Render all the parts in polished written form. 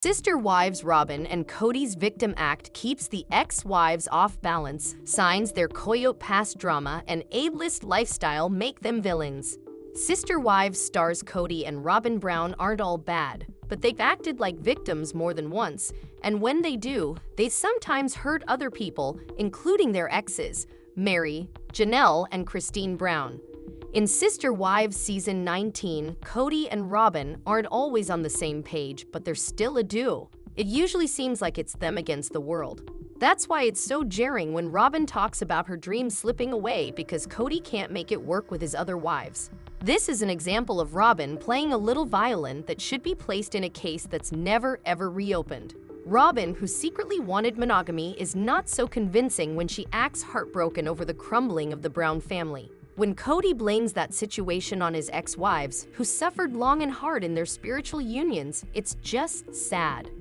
Sister wives Robyn and Kody's victim act keeps the ex-wives off balance. Signs their Coyote Pass drama and ableist lifestyle make them villains. Sister Wives stars Kody and Robyn Brown aren't all bad, but they've acted like victims more than once, and when they do, they sometimes hurt other people, including their exes, Meri, Janelle, and Christine Brown. In Sister Wives Season 19, Kody and Robyn aren't always on the same page, but they're still a duo. It usually seems like it's them against the world. That's why it's so jarring when Robyn talks about her dreams slipping away because Kody can't make it work with his other wives. This is an example of Robyn playing a little violin that should be placed in a case that's never ever reopened. Robyn, who secretly wanted monogamy, is not so convincing when she acts heartbroken over the crumbling of the Brown family. When Kody blames that situation on his ex-wives, who suffered long and hard in their spiritual unions, it's just sad.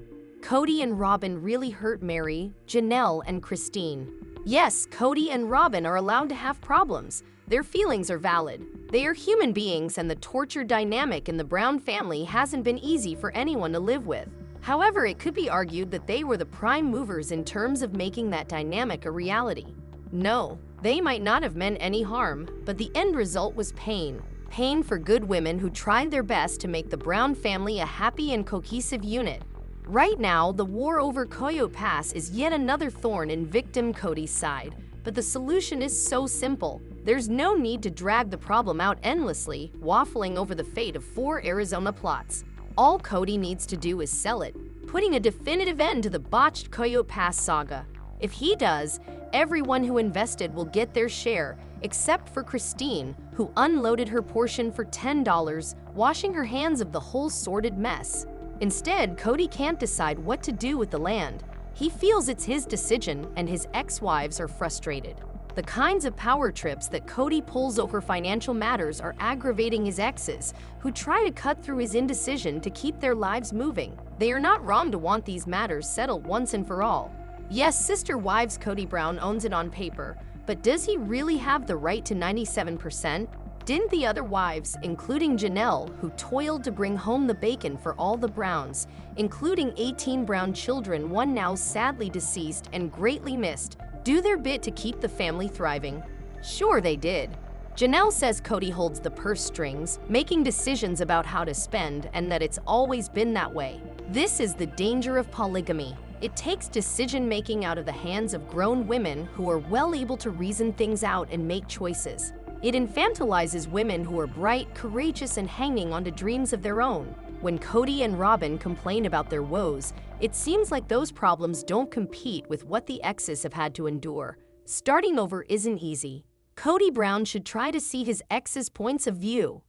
Kody and Robyn really hurt Meri, Janelle, and Christine. Yes, Kody and Robyn are allowed to have problems. Their feelings are valid. They are human beings, and the torture dynamic in the Brown family hasn't been easy for anyone to live with. However, it could be argued that they were the prime movers in terms of making that dynamic a reality. No, they might not have meant any harm, but the end result was pain. Pain for good women who tried their best to make the Brown family a happy and cohesive unit. Right now, the war over Coyote Pass is yet another thorn in victim Kody's side, but the solution is so simple. There's no need to drag the problem out endlessly, waffling over the fate of 4 Arizona plots. All Kody needs to do is sell it, putting a definitive end to the botched Coyote Pass saga. If he does, everyone who invested will get their share, except for Christine, who unloaded her portion for $10, washing her hands of the whole sordid mess. Instead, Kody can't decide what to do with the land. He feels it's his decision, and his ex-wives are frustrated. The kinds of power trips that Kody pulls over financial matters are aggravating his exes, who try to cut through his indecision to keep their lives moving. They are not wrong to want these matters settled once and for all. Yes, Sister Wives Kody Brown owns it on paper, but does he really have the right to 97%? Didn't the other wives, including Janelle, who toiled to bring home the bacon for all the Browns, including 18 Brown children, one now sadly deceased and greatly missed, do their bit to keep the family thriving? Sure they did. Janelle says Kody holds the purse strings, making decisions about how to spend, and that it's always been that way. This is the danger of polygamy. It takes decision-making out of the hands of grown women who are well able to reason things out and make choices. It infantilizes women who are bright, courageous, and hanging onto dreams of their own. When Kody and Robyn complain about their woes, it seems like those problems don't compete with what the exes have had to endure. Starting over isn't easy. Kody Brown should try to see his exes' points of view.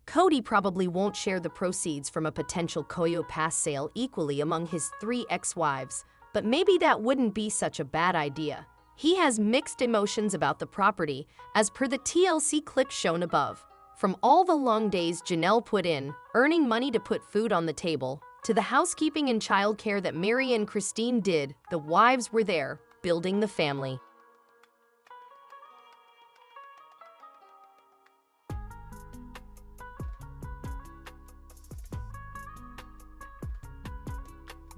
Kody probably won't share the proceeds from a potential Coyote Pass sale equally among his 3 ex-wives, but maybe that wouldn't be such a bad idea. He has mixed emotions about the property, as per the TLC clip shown above. From all the long days Janelle put in, earning money to put food on the table, to the housekeeping and childcare that Meri and Christine did, the wives were there, building the family.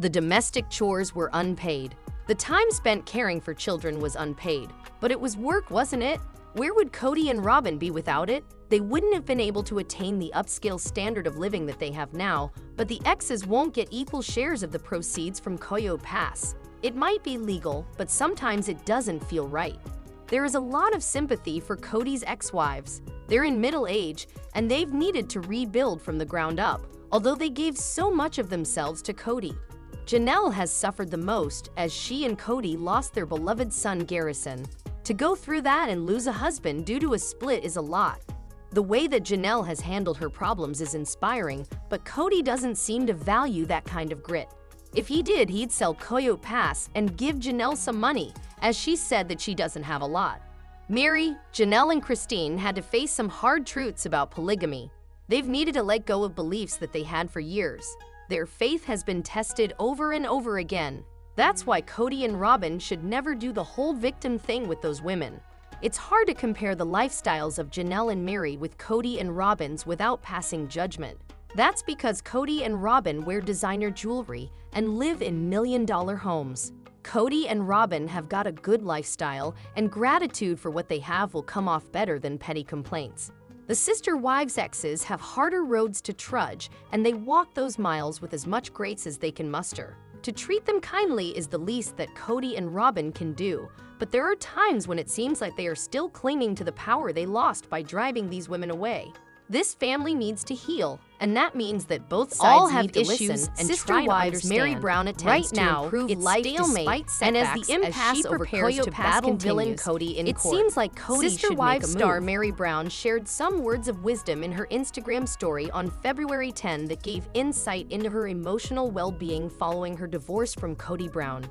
The domestic chores were unpaid. The time spent caring for children was unpaid. But it was work, wasn't it? Where would Kody and Robyn be without it? They wouldn't have been able to attain the upscale standard of living that they have now, but the exes won't get equal shares of the proceeds from Coyote Pass. It might be legal, but sometimes it doesn't feel right. There is a lot of sympathy for Kody's ex-wives. They're in middle age, and they've needed to rebuild from the ground up, although they gave so much of themselves to Kody. Janelle has suffered the most as she and Kody lost their beloved son Garrison. To go through that and lose a husband due to a split is a lot. The way that Janelle has handled her problems is inspiring, but Kody doesn't seem to value that kind of grit. If he did, he'd sell Coyote Pass and give Janelle some money, as she said that she doesn't have a lot. Meri, Janelle, and Christine had to face some hard truths about polygamy. They've needed to let go of beliefs that they had for years. Their faith has been tested over and over again. That's why Kody and Robyn should never do the whole victim thing with those women. It's hard to compare the lifestyles of Janelle and Meri with Kody and Robyn's without passing judgment. That's because Kody and Robyn wear designer jewelry and live in million-dollar homes. Kody and Robyn have got a good lifestyle, and gratitude for what they have will come off better than petty complaints. The sister wives' exes have harder roads to trudge, and they walk those miles with as much grace as they can muster. To treat them kindly is the least that Kody and Robyn can do, but there are times when it seems like they are still clinging to the power they lost by driving these women away. This family needs to heal, and that means that both sides all have need to issues listen and sister try to wives understand. Meri Brown attempts Right to now, improve it's life stalemate, despite and as setbacks the impasse she over prepares to Koyo battle Pass villain continues, Kody in it court. seems like Kody Sister should Wives make a star move. Meri Brown shared some words of wisdom in her Instagram story on February 10 that gave insight into her emotional well-being following her divorce from Kody Brown.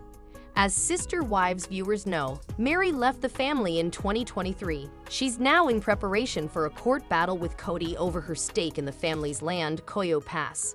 As Sister Wives viewers know, Meri left the family in 2023. She's now in preparation for a court battle with Kody over her stake in the family's land, Koyo Pass.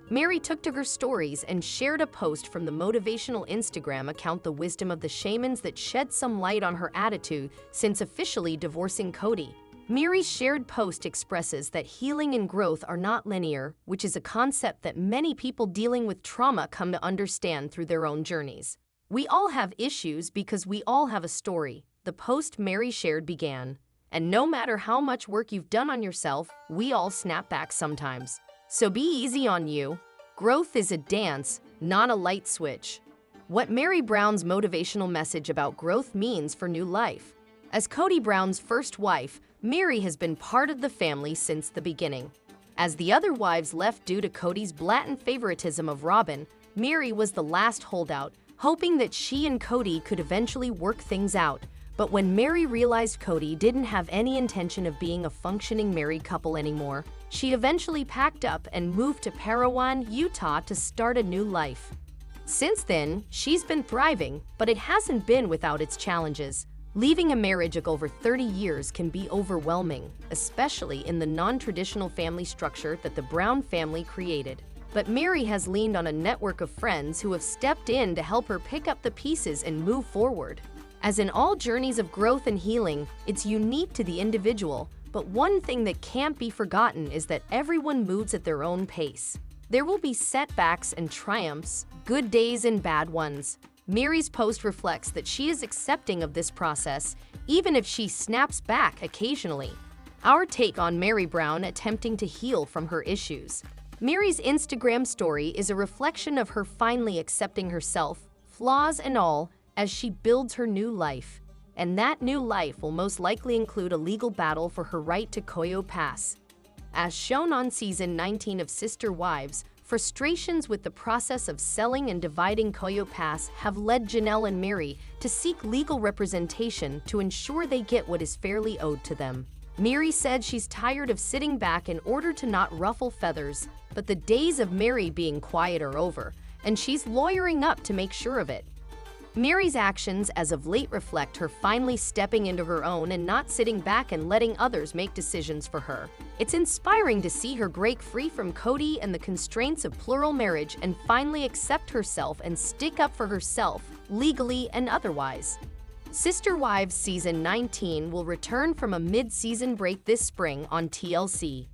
Meri took to her stories and shared a post from the motivational Instagram account The Wisdom of the Shamans that shed some light on her attitude since officially divorcing Kody. Meri's shared post expresses that healing and growth are not linear, which is a concept that many people dealing with trauma come to understand through their own journeys. We all have issues because we all have a story, the post Meri shared began. And no matter how much work you've done on yourself, we all snap back sometimes. So be easy on you. Growth is a dance, not a light switch. What Meri Brown's motivational message about growth means for new life. As Kody Brown's first wife, Meri has been part of the family since the beginning. As the other wives left due to Kody's blatant favoritism of Robyn, Meri was the last holdout, hoping that she and Kody could eventually work things out. But when Meri realized Kody didn't have any intention of being a functioning married couple anymore, she eventually packed up and moved to Parowan, Utah to start a new life. Since then, she's been thriving, but it hasn't been without its challenges. Leaving a marriage of over 30 years can be overwhelming, especially in the non-traditional family structure that the Brown family created. But Meri has leaned on a network of friends who have stepped in to help her pick up the pieces and move forward. As in all journeys of growth and healing, it's unique to the individual, but one thing that can't be forgotten is that everyone moves at their own pace. There will be setbacks and triumphs, good days and bad ones. Meri's post reflects that she is accepting of this process, even if she snaps back occasionally. Our take on Meri Brown attempting to heal from her issues. Meri's Instagram story is a reflection of her finally accepting herself, flaws and all, as she builds her new life. And that new life will most likely include a legal battle for her right to Koyo Pass. As shown on Season 19 of Sister Wives, frustrations with the process of selling and dividing Koyo Pass have led Janelle and Meri to seek legal representation to ensure they get what is fairly owed to them. Meri said she's tired of sitting back in order to not ruffle feathers, but the days of Meri being quiet are over, and she's lawyering up to make sure of it. Meri's actions as of late reflect her finally stepping into her own and not sitting back and letting others make decisions for her. It's inspiring to see her break free from Kody and the constraints of plural marriage and finally accept herself and stick up for herself, legally and otherwise. Sister Wives Season 19 will return from a mid-season break this spring on TLC.